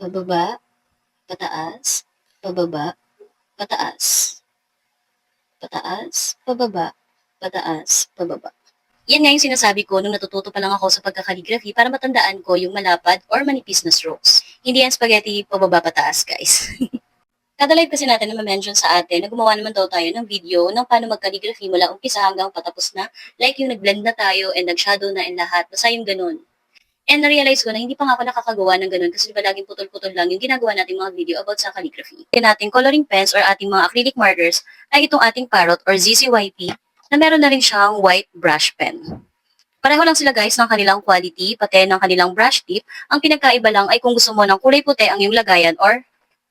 pababa, pataas, pababa, pataas, pataas, pababa, pataas, pababa. Yan nga yung sinasabi ko nung natututo pa lang ako sa pagkakaligraphy para matandaan ko yung malapad or manipis na strokes. Hindi yan spaghetti pababa pataas, guys. Kada live kasi natin na ma-mention sa atin na gumawa naman daw tayo ng video ng paano mag-calligraphy mula umpisa hanggang patapos na. Like yung nag-blend na tayo and nag-shadow na and lahat. Basta yung ganun. And na-realize ko na hindi pa nga ako nakakagawa ng ganun kasi diba laging putol-putol lang yung ginagawa nating mga video about sa calligraphy. Yung ating coloring pens or ating mga acrylic markers ay itong ating Parrot or ZZYP na meron na rin siyang white brush pen. Pareho lang sila guys ng kanilang quality, pati ng kanilang brush tip. Ang pinagkaiba lang ay kung gusto mo ng kulay puti ang iyong lagayan or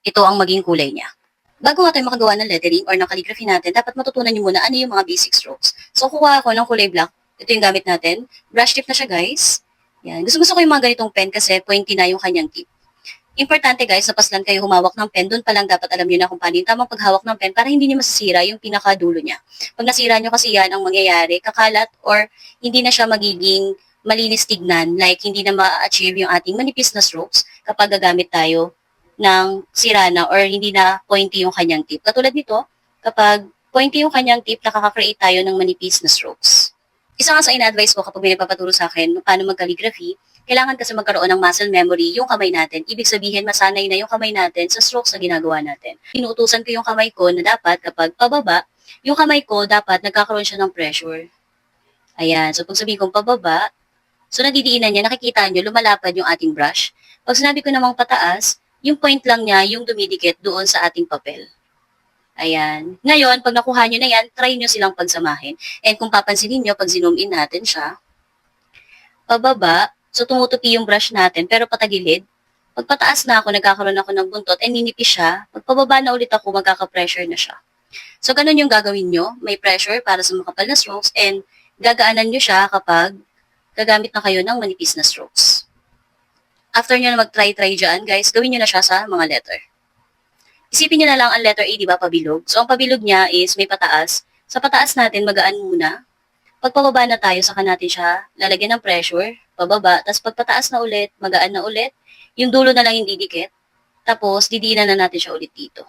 ito ang maging kulay niya. Bago nga tayo makagawa ng lettering or ng calligraphy natin, dapat matutunan niyo muna ano yung mga basic strokes. So, kukuha ako ng kulay black. Ito yung gamit natin. Brush tip na siya, guys. Yan. Gusto ko yung mga ganitong pen kasi pointy na yung kanyang tip. Importante guys, na paslan kayo humawak ng pen, doon pa lang dapat alam niyo na kung paano yung tamang paghawak ng pen para hindi niyo masisira yung pinakadulo niya. Pag nasira niyo kasi yan, ang mangyayari, kakalat or hindi na siya magiging malinis tignan, like hindi na ma-achieve yung ating manipis na strokes kapag gagamit tayo ng sirana or hindi na pointy yung kanyang tip. Katulad nito, kapag pointy yung kanyang tip, nakaka-create tayo ng manipis na strokes. Isa nga sa ina-advise ko kapag may nagpapaturo sa akin paano mag-calligraphy, kailangan kasi magkaroon ng muscle memory yung kamay natin. Ibig sabihin, masanay na yung kamay natin sa strokes na ginagawa natin. Inuutusan ko yung kamay ko na dapat kapag pababa, yung kamay ko dapat nagkakaroon siya ng pressure. Ayan. So, pag sabihin kong pababa, so nadidiinan niya, nakikita niyo, lumalapad yung ating brush. Pag sinabi ko namang pataas, yung point lang niya yung dumidikit doon sa ating papel. Ayan. Ngayon, pag nakuha nyo na yan, try nyo silang pagsamahin. And kung papansinin nyo, pag zoom in natin siya, pababa, so tumutupi yung brush natin, pero patagilid. Pag pataas na ako, nagkakaroon ako ng buntot, and ninipis siya. Pag pababa na ulit ako, magkaka-pressure na siya. So, ganun yung gagawin nyo. May pressure para sa makapal na strokes, and gagaanan nyo siya kapag gagamit na kayo ng manipis na strokes. After nyo na mag-try-try dyan, guys, gawin nyo na siya sa mga letter. Isipin nyo na lang ang letter A, di ba, pabilog? So, ang pabilog niya is may pataas. Sa pataas natin, magaan muna. Pag pababa na tayo, saka natin siya lalagyan ng pressure, pababa. Tapos pag pataas na ulit, magaan na ulit. Yung dulo na lang yung didikit. Tapos, didiinan na natin siya ulit dito.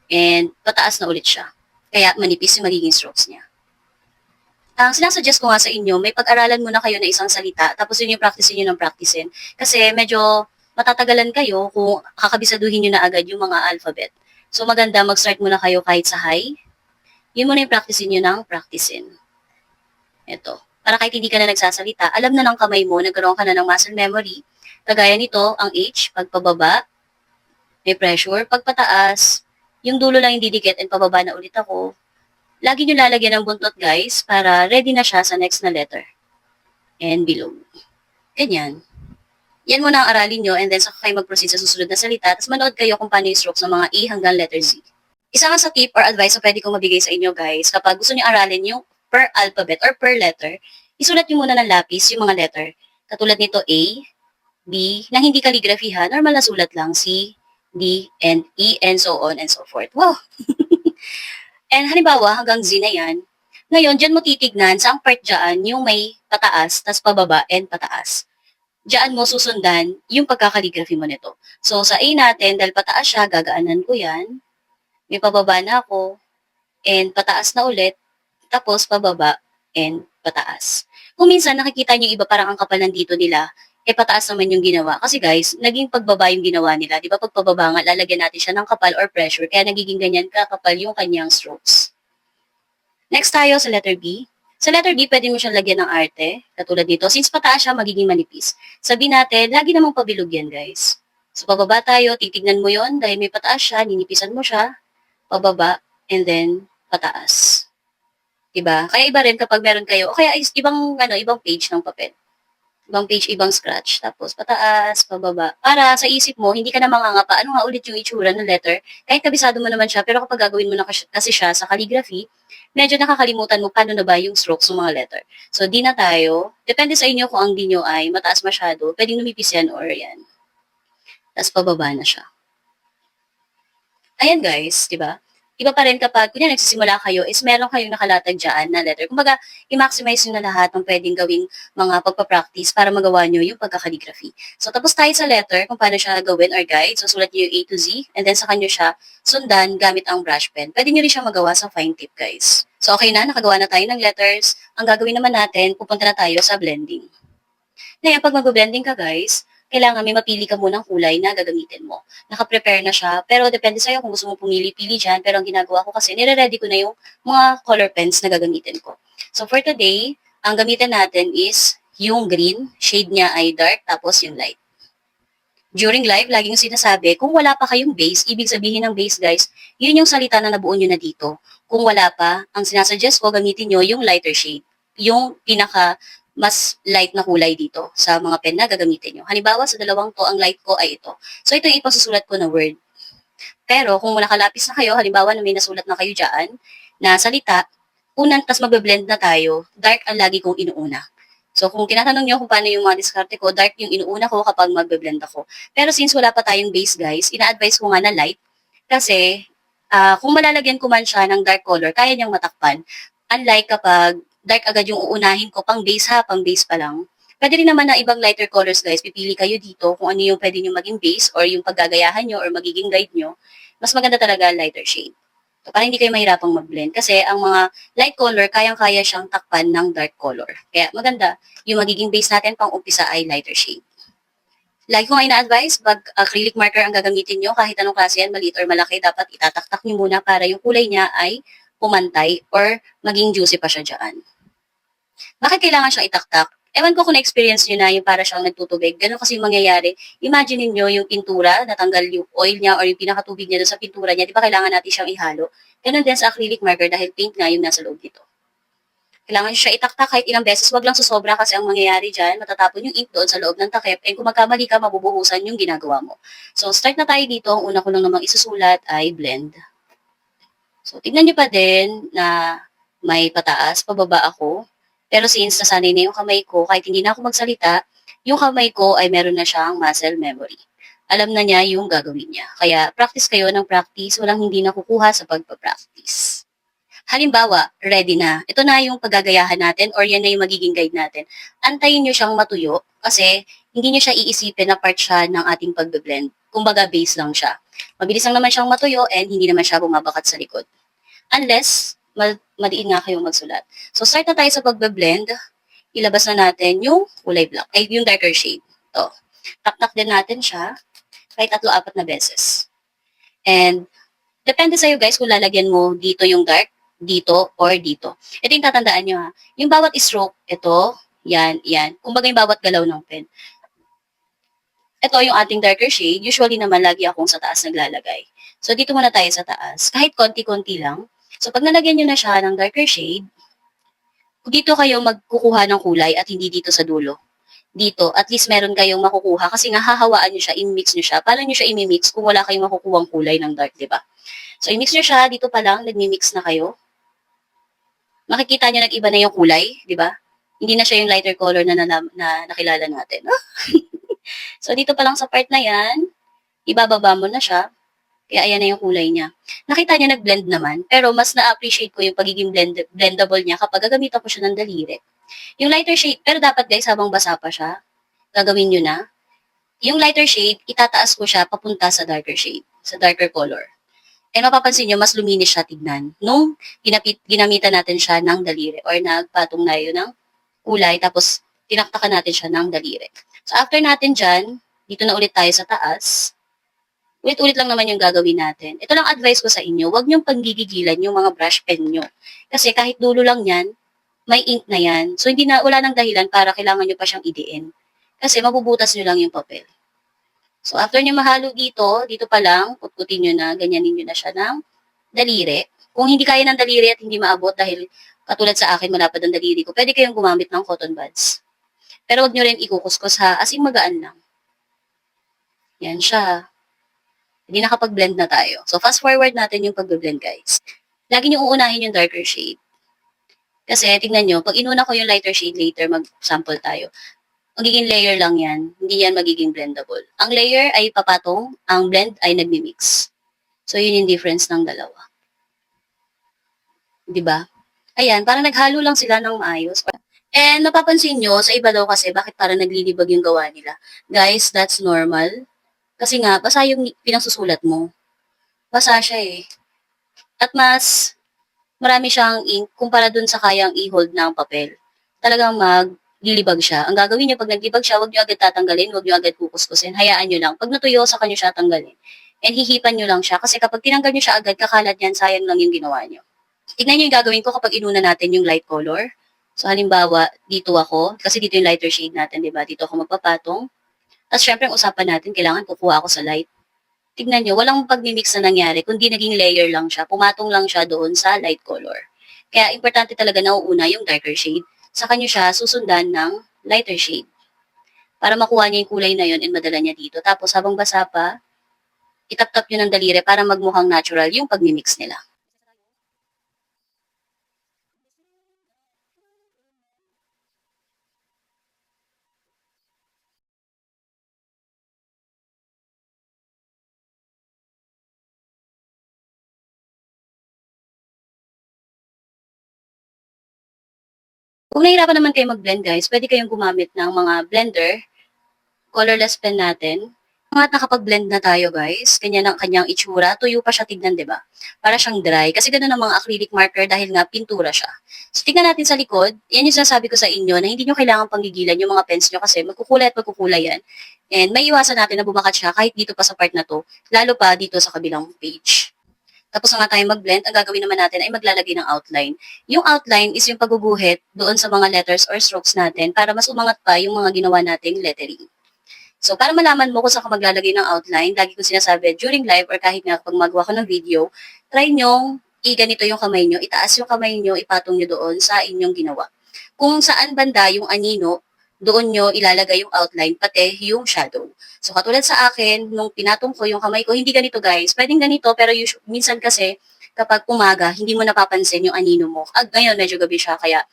And pataas na ulit siya. Kaya manipis yung magiging strokes niya. Ang sinasuggest ko nga sa inyo, may pag-aralan muna kayo na isang salita, tapos yun yung practicein nyo ng practicein. Kasi medyo matatagalan kayo kung kakabisaduhin nyo na agad yung mga alphabet. So maganda mag-start muna kayo kahit sa high. Yun muna yung practicein nyo ng practicein. Ito. Para kahit hindi ka na nagsasalita, alam na ng kamay mo, nagkaroon ka na ng muscle memory. Kagaya nito, ang H, pag pababa, may pressure. Pag pataas, yung dulo lang yung didikit and pababa na ulit ako. Lagi nyo lalagyan ng buntot guys para ready na siya sa next na letter. And below. Ganyan. Yan muna ang aralin nyo and then saka kayo mag-proceed sa susunod na salita tapos manood kayo kung paano yung strokes ng mga A hanggang letter Z. Isa nga sa tip or advice na pwede kong mabigay sa inyo guys kapag gusto nyo aralin yung per alphabet or per letter, isulat nyo muna ng lapis yung mga letter. Katulad nito A, B, na hindi calligraphy ha, normal na sulat lang, C, D, and E, and so on and so forth. Wow! And halimbawa, hanggang Z na yan, ngayon, dyan mo titignan sa ang part dyan, yung may pataas, tas pababa, and pataas. Dyan mo susundan yung pagkakaligraphy mo nito. So, sa A natin, dahil pataas siya, gagaanan ko yan. May pababa na ako, and pataas na ulit, tapos pababa, and pataas. Kung minsan, nakikita niyo iba parang ang kapal ng dito nila, pataas naman yung ginawa. Kasi guys, naging pagbaba yung ginawa nila. Di ba pag pababa nga, lalagyan natin siya ng kapal or pressure, kaya nagiging ganyan kakapal yung kanyang strokes. Next tayo sa letter B. Sa letter B, pwede mo siyang lagyan ng arte. Katulad dito. Since pataas siya, magiging manipis. Sabihin natin, lagi namang pabilog yan, guys. So, pababa tayo, titignan mo yon dahil may pataas siya, ninipisan mo siya, pababa, and then pataas. Diba? Kaya iba rin kapag meron kayo, o kaya ibang page ng papel. Ibang page, ibang scratch. Tapos pataas, pababa. Para sa isip mo, hindi ka na mangangapa. Ano nga ulit yung itsura ng letter? Kahit kabisado mo naman siya, pero kapag gagawin mo na kasi siya sa calligraphy, medyo nakakalimutan mo paano na ba yung strokes ng mga letter. So, di na tayo. Depende sa inyo kung ang di nyo ay mataas masyado. Pwedeng lumipis yan or yan. Tapos pababa na siya. Ayan guys, di ba? Iba pa rin kapag, kunya nagsisimula kayo, is meron kayong nakalatag dyan na letter. Kumbaga, i-maximize nyo na lahat ng pwedeng gawing mga pagpa-practice para magawa nyo yung pagka-calligraphy. So, tapos tayo sa letter, kung paano siya gawin or guide. So, sulat nyo yung A to Z, and then saka nyo siya sundan gamit ang brush pen. Pwede nyo rin siya magawa sa fine tip, guys. So, okay na, nakagawa na tayo ng letters. Ang gagawin naman natin, pupunta na tayo sa blending. Ngayon, pag mag-blending ka, guys, kailangan may mapili ka munang kulay na gagamitin mo. Naka-prepare na siya, pero depende sa'yo kung gusto mo pumili-pili dyan. Pero ang ginagawa ko kasi, nire-ready ko na yung mga color pens na gagamitin ko. So for today, ang gamitin natin is yung green, shade niya ay dark, tapos yung light. During live, laging sinasabi, kung wala pa kayong base, ibig sabihin ng base, guys, yun yung salita na nabuo nyo na dito. Kung wala pa, ang sinasuggest ko, gamitin nyo yung lighter shade. Yung pinaka mas light na kulay dito sa mga pen na gagamitin nyo. Halimbawa, sa dalawang to, ang light ko ay ito. So, ito yung ipasusulat ko na word. Pero, kung nakalapis na kayo, halimbawa na may nasulat na kayo dyan, na salita, unang tas magbe-blend na tayo, dark ang lagi kong inuuna. So, kung tinatanong nyo kung paano yung mga diskarte ko, dark yung inuuna ko kapag magbe-blend ako. Pero since wala pa tayong base, guys, ina-advise ko nga na light, kasi kung malalagyan ko man siya ng dark color, kaya niyang matakpan. Unlike kapag dark agad yung uunahin ko, pang base ha, pang base pa lang. Pwede rin naman na ibang lighter colors, guys. Pipili kayo dito kung ano yung pwede nyo maging base or yung paggagayahan nyo or magiging guide nyo. Mas maganda talaga lighter shade. So, para hindi kayo mahirapang mag-blend. Kasi ang mga light color, kayang-kaya siyang takpan ng dark color. Kaya maganda, yung magiging base natin pang umpisa ay lighter shade. Lagi ko nga ina-advise, pag acrylic marker ang gagamitin nyo, kahit anong klase yan, maliit or malaki, dapat itataktak nyo muna para yung kulay niya ay pumantay or maging juicy pa siya dyan. Bakit kailangan siyang itaktak? Ewan ko kung na-experience nyo na yung para siyang nagtutubig. Ganun kasi yung mangyayari. Imagine niyo yung pintura, natanggal yung oil niya or yung pinakatubig niya doon sa pintura niya. Di ba kailangan natin siyang ihalo? Ganun din sa acrylic marker dahil paint nga yung nasa loob nito. Kailangan siya itaktak kahit ilang beses. Wag lang susobra kasi ang mangyayari dyan, matatapon yung ink doon sa loob ng takip. And kung magkamali ka, mabubuhusan yung ginagawa mo. So, start na tayo dito. Ang una ko lang namang isusulat ay blend. So, tignan nyo pa din na may pataas, pababa ako. Pero since nasanay na yung kamay ko, kahit hindi na ako magsalita, yung kamay ko ay meron na siyang muscle memory. Alam na niya yung gagawin niya. Kaya practice kayo ng practice, walang hindi nakukuha sa pagpa-practice. Halimbawa, ready na. Ito na yung paggagayahan natin or yan na yung magiging guide natin. Antayin nyo siyang matuyo kasi hindi nyo siya iisipin na part siya ng ating pagbe-blend. Kumbaga, base lang siya. Mabilis lang naman siyang matuyo and hindi naman siya bumabakat sa likod. Unless, maliin nga kayong magsulat. So, start na tayo sa pagbe-blend. Ilabas na natin yung kulay black, ay yung darker shade. To. Taktak din natin siya kahit 3-4 na beses. And, depende sa'yo guys kung lalagyan mo dito yung dark, dito, or dito. Ito yung tatandaan nyo ha. Yung bawat stroke, ito, yan, yan. Kumbaga yung bawat galaw ng pen. Ito yung ating darker shade. Usually naman, lagi akong sa taas naglalagay. So, dito muna tayo sa taas. Kahit konti-konti lang. So, pag nalagyan nyo na siya ng darker shade, dito kayo magkukuha ng kulay at hindi dito sa dulo. Dito, at least meron kayong makukuha kasi nga hahawaan nyo siya, i-mix nyo siya. Paano nyo siya i-mix kung wala kayong makukuhang kulay ng dark, di ba? So, i-mix nyo siya, dito pa lang, nagmi-mix na kayo. Makikita nyo nag-iba na yung kulay, di ba? Hindi na siya yung lighter color na nakilala natin. So, dito pa lang sa part na yan, ibababa mo na siya. Kaya ayan na yung kulay niya. Nakita niyo nag-blend naman, pero mas na-appreciate ko yung pagiging blendable niya kapag gagamitan ko siya ng daliri. Yung lighter shade, pero dapat guys, habang basa pa siya, gagawin nyo na. Yung lighter shade, itataas ko siya papunta sa darker shade, sa darker color. And mapapansin nyo, mas luminis siya tignan. Nung ginamitan natin siya ng daliri or nagpatong na yun ng kulay, tapos tinaktakan natin siya ng daliri. So after natin dyan, dito na ulit tayo sa taas. Ulit-ulit lang naman yung gagawin natin. Ito lang advice ko sa inyo, huwag niyong panggigigilan yung mga brush pen nyo. Kasi kahit dulo lang yan, may ink na yan. So wala nang dahilan para kailangan nyo pa siyang idiin. Kasi mabubutas nyo lang yung papel. So after nyo mahalo dito, dito pa lang, putkutin nyo na, ganyanin nyo na siya ng daliri. Kung hindi kaya ng daliri at hindi maabot dahil katulad sa akin malapad ang daliri ko, pwede kayong gumamit ng cotton buds. Pero huwag nyo rin ikukuskus ha, as in magaan lang. Yan siya. Hindi nakapag-blend na tayo. So, fast forward natin yung pag-blend, guys. Lagi nyo uunahin yung darker shade. Kasi, tignan nyo, pag inuna ko yung lighter shade later, mag-sample tayo. Magiging layer lang yan. Hindi yan magiging blendable. Ang layer ay papatong, ang blend ay nagmi-mix. So, yun yung difference ng dalawa. 'di ba? Ayan, parang naghalo lang sila ng maayos. And napapansin nyo, sa iba daw kasi, bakit parang naglilibag yung gawa nila? Guys, that's normal. Kasi nga, basa yung pinasusulat mo. Basa siya eh. At mas marami siyang ink kumpara dun sa kayang i-hold ng papel. Talagang maglilibag siya. Ang gagawin niyo pag naglibag siya, huwag niyo agad tatanggalin, huwag niyo agad kukuskusin. Hayaan niyo lang. Pag natuyo, saka niyo siya tanggalin. And hihipan niyo lang siya. Kasi kapag tinanggal niyo siya agad, kakalat yan, sayang lang yung ginawa niyo. Tignan niyo yung gagawin ko kapag inuna natin yung light color. So, halimbawa, dito ako, kasi dito yung lighter shade natin, di ba? Dito ako magpapatong. Tapos, syempre, ang usapan natin, kailangan kukuha ako sa light. Tignan nyo, walang pagmimix na nangyari, kundi naging layer lang siya, pumatong lang siya doon sa light color. Kaya, importante talaga na uuna yung darker shade. Saka nyo siya susundan ng lighter shade. Para makuha niya yung kulay na yun and madala niya dito. Tapos, habang basa pa, itap-tap nyo ng daliri para magmukhang natural yung pagmimix nila. Kung nahihirapan naman kayo mag-blend guys, pwede kayong gumamit ng mga blender, colorless pen natin. At nakapag-blend na tayo guys, ganyan ang kanyang itsura, tuyo pa siya tignan, di ba? Para siyang dry, kasi ganun ang mga acrylic marker dahil nga pintura siya. So tignan natin sa likod, yan yung sinasabi ko sa inyo na hindi nyo kailangan panggigilan yung mga pens nyo kasi magkukulay at magkukulay yan. And may iwasan natin na bumakat siya kahit dito pa sa part na to, lalo pa dito sa kabilang page. Tapos na nga tayo mag-blend, ang gagawin naman natin ay maglalagay ng outline. Yung outline is yung pagguguhit doon sa mga letters or strokes natin para mas umangat pa yung mga ginawa nating lettering. So, para malaman mo kung saan ka maglalagay ng outline, lagi ko sinasabi, during live or kahit nga pag magawa ko ng video, try nyong i-ganito yung kamay nyo, itaas yung kamay nyo, ipatong nyo doon sa inyong ginawa. Kung saan banda yung anino, doon nyo ilalagay yung outline, pati yung shadow. So, katulad sa akin, nung pinatong ko yung kamay ko, hindi ganito guys. Pwedeng ganito, pero minsan kasi, kapag umaga, hindi mo napapansin yung anino mo. Ngayon, medyo gabi siya, kaya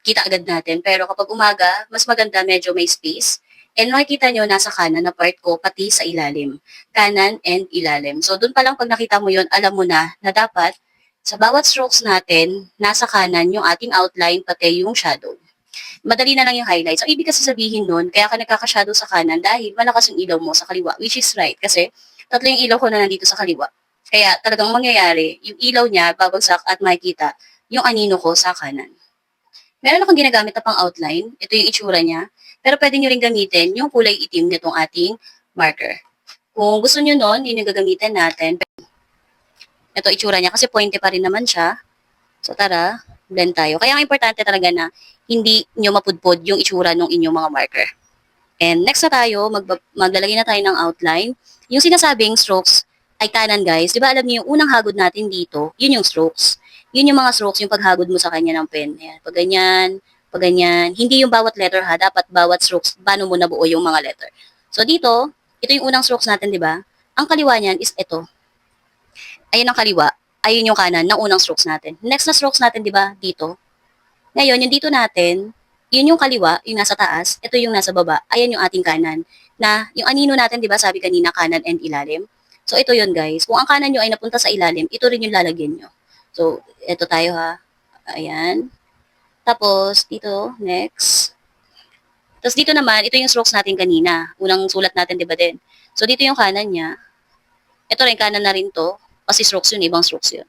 kita agad natin. Pero kapag umaga, mas maganda, medyo may space. And makikita nyo, nasa kanan na part ko, pati sa ilalim. Kanan and ilalim. So, dun pa lang pag nakita mo yon, alam mo na dapat, sa bawat strokes natin, nasa kanan yung ating outline, pati yung shadow. Madali na lang yung highlight. So, ibig kasi sabihin nun, kaya ka nagkaka-shadow sa kanan dahil malakas yung ilaw mo sa kaliwa, which is right. Kasi, tatlo yung ilaw ko na nandito sa kaliwa. Kaya, talagang mangyayari, yung ilaw niya, babagsak at makikita yung anino ko sa kanan. Meron akong ginagamit na pang outline. Ito yung itsura niya. Pero pwede nyo rin gamitin yung kulay itim nitong ating marker. Kung gusto nyo nun, yun yung gagamitin natin. Ito itsura niya kasi pointe pa rin naman siya. So tara, blend tayo. Kaya ang importante talaga na hindi nyo mapudpod yung itsura ng inyong mga marker. And next na tayo, maglalagay na tayo ng outline. Yung sinasabing strokes ay kanan guys. Di ba alam niyo yung unang hagod natin dito, yun yung strokes. Yun yung mga strokes, yung paghagod mo sa kanya ng pen. Ayan, pag ganyan, pag ganyan. Hindi yung bawat letter ha, dapat bawat strokes, paano mo nabuo yung mga letter. So dito, ito yung unang strokes natin, di ba? Ang kaliwa niyan is ito. Ayun ang kaliwa, ayun yung kanan ng unang strokes natin. Next na strokes natin, di ba? Dito. Ngayon, yung dito natin, yun yung kaliwa, yung nasa taas, ito yung nasa baba, ayan yung ating kanan. Na, yung anino natin, di ba, sabi kanina, kanan and ilalim. So, ito yun, guys. Kung ang kanan nyo ay napunta sa ilalim, ito rin yung lalagyan nyo. So, ito tayo, ha. Ayan. Tapos, dito, next. Tapos, dito naman, ito yung strokes natin kanina. Unang sulat natin, di ba din? So, dito yung kanan niya. Ito rin, kanan na rin to. Kasi strokes yun, ibang strokes yun.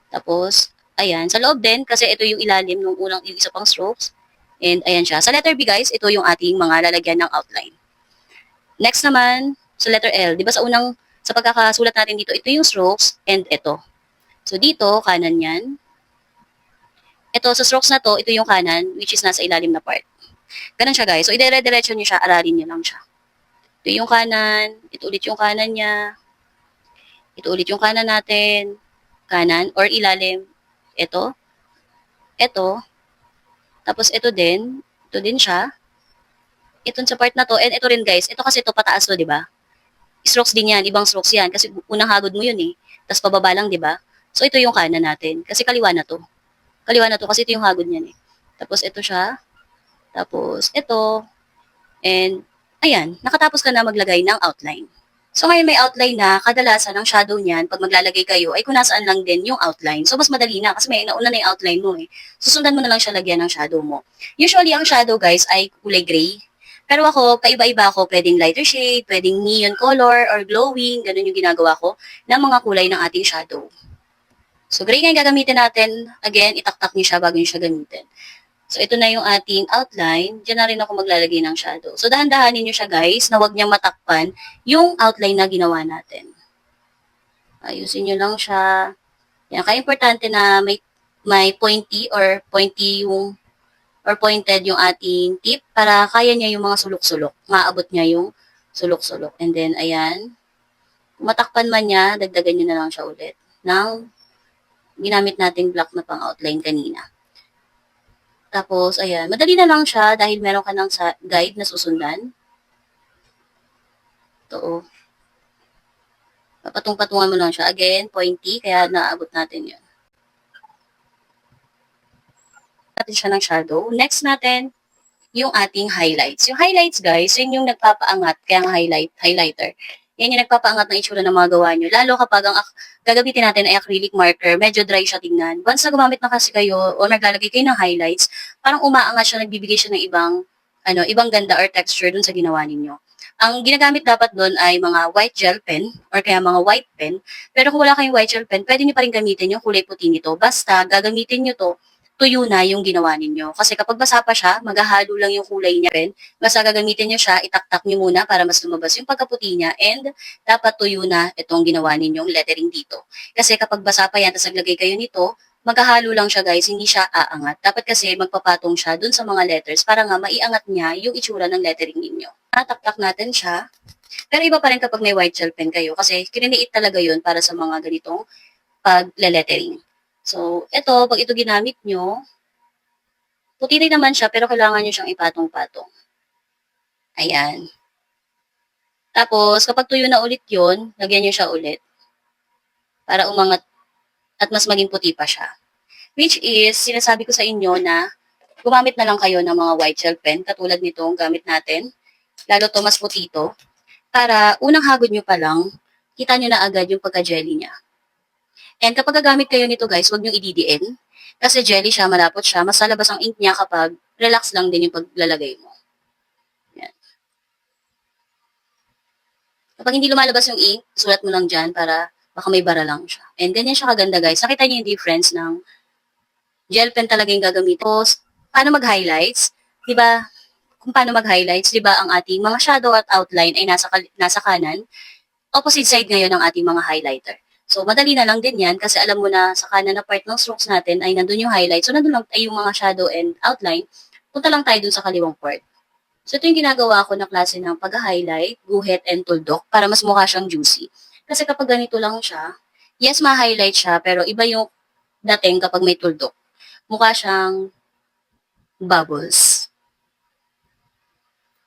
Tapos, ayan. Sa loob din, kasi ito yung ilalim ng unang, yung isa pang strokes. And ayan siya. Sa letter B guys, ito yung ating mga lalagyan ng outline. Next naman, sa letter L. Di ba sa pagkakasulat natin dito, ito yung strokes and ito. So dito, kanan yan. Ito, sa strokes na to, ito yung kanan, which is nasa ilalim na part. Ganun siya guys. So idire-diretso nyo siya, aralin nyo lang siya. Ito yung kanan, ito ulit yung kanan niya. Ito ulit yung kanan natin. Kanan or ilalim. Ito, tapos ito din siya. Ito sa part na to, and ito rin guys, ito kasi ito pataas to, di ba? Strokes din yan, ibang strokes yan, kasi unang hagod mo yun eh. Tapos pababa lang, di ba? So ito yung kanan natin, kasi kaliwa na to. Kaliwa na to, kasi ito yung hagod niyan eh. Tapos ito siya, tapos ito, and ayan, nakatapos ka na maglagay ng outline. So ngayon may outline na, kadalasan ang shadow niyan, pag maglalagay kayo, ay kung nasaan lang din yung outline. So mas madali na kasi may nauna na yung outline mo eh. Susundan mo na lang siya lagyan ng shadow mo. Usually ang shadow guys ay kulay gray. Pero ako, paiba-iba ako, pwedeng lighter shade, pwedeng neon color, or glowing, ganun yung ginagawa ko ng mga kulay ng ating shadow. So gray nga yung gagamitin natin. Again, itaktak niyo siya bago niyo siya gamitin. So, ito na yung ating outline. Diyan na rin ako maglalagay ng shadow. So, dahan-dahanin nyo siya guys, na huwag niyang matakpan yung outline na ginawa natin. Ayusin nyo lang siya. Yan, kaya importante na may pointy yung or pointed yung ating tip para kaya niya yung mga sulok-sulok. Maabot niya yung sulok-sulok. And then, ayan. Kung matakpan man niya, dagdagan nyo na lang siya ulit ng ginamit nating block na pang-outline kanina. Tapos, ayan, madali na lang siya dahil meron ka ng guide na susundan. Ito, oh. Papatung-patungan mo lang siya. Again, pointy, kaya naabot natin yun. Natin siya ng shadow. Next natin, yung ating highlights. Yung highlights, guys, yun yung nagpapaangat, kaya ang highlighter. Yan yung nagpapaangat ng itsura ng mga gawa nyo. Lalo kapag ang gagamitin natin ay acrylic marker, medyo dry siya tingnan. Once na gumamit na kasi kayo o naglalagay kayo ng highlights, parang umaangat siya, nagbibigay siya ng ibang ganda or texture dun sa ginawa ninyo. Ang ginagamit dapat doon ay mga white gel pen or kaya mga white pen. Pero kung wala kayong white gel pen, pwede nyo pa rin gamitin yung kulay puti nito. Basta gagamitin nyo to tuyo na yung ginawa ninyo. Kasi kapag basa pa siya, maghahalo lang yung kulay niya rin. Basta gagamitin nyo siya, itaktak nyo muna para mas lumabas yung pagkaputi niya and dapat tuyo na itong ginawa ninyong lettering dito. Kasi kapag basa pa yan, tapos naglagay kayo nito, maghahalo lang siya guys, hindi siya aangat. Dapat kasi magpapatong siya dun sa mga letters para nga maiangat niya yung itsura ng lettering ninyo. Nataktak natin siya. Pero iba pa rin kapag may white gel pen kayo kasi kininiit talaga yun para sa mga ganitong pag-lettering. So, pag ito ginamit nyo, puti rin naman siya, pero kailangan nyo siyang ipatong-patong. Ayan. Tapos, kapag tuyo na ulit yon, lagyan nyo siya ulit. Para umangat at mas maging puti pa siya. Which is, sinasabi ko sa inyo na gumamit na lang kayo ng mga white gel pen, katulad nitong gamit natin. Lalo to mas puti to. Para unang hagod nyo pa lang, kita nyo na agad yung pagka-jelly niya. And kapag gagamit kayo nito guys, huwag nyo ididiin. Kasi jelly siya, malapot siya. Mas lalabas ang ink niya kapag relax lang din yung paglalagay mo. Yan. Kapag hindi lumalabas yung ink, sulat mo lang dyan para baka may bara lang siya. And ganyan siya kaganda guys. Nakita niyo yung difference ng gel pen talaga yung gagamitin. Tapos, paano mag-highlights? Diba, kung paano mag-highlights, diba ang ating mga shadow at outline ay nasa kanan. Opposite side ngayon ng ating mga highlighter. So, madali na lang din yan kasi alam mo na sa kanan na part ng strokes natin ay nandun yung highlight. So, nandun lang ay yung mga shadow and outline. Punta lang tayo dun sa kaliwang part. So, ito yung ginagawa ko na klase ng pag-highlight, guhit, and tuldok para mas mukha siyang juicy. Kasi kapag ganito lang siya, yes, ma-highlight siya, pero iba yung dating kapag may tuldok. Mukha siyang bubbles.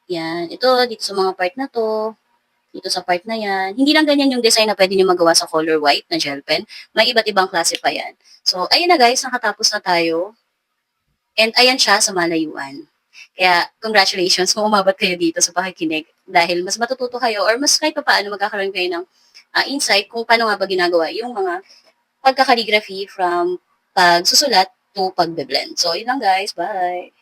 Yan. Ito, dito sa mga part na to, dito sa part na yan. Hindi lang ganyan yung design na pwede nyo magawa sa color white na gel pen. May iba't ibang klase pa yan. So, ayun na guys, nakatapos na tayo. And ayan siya sa malayuan. Kaya, congratulations kung umabot kayo dito sa pakikinig. Dahil mas matututo kayo or mas kahit pa paano magkakaroon kayo ng insight kung paano nga ba ginagawa yung mga pagka-calligraphy from pagsusulat to pagbe-blend. So, yun lang guys. Bye!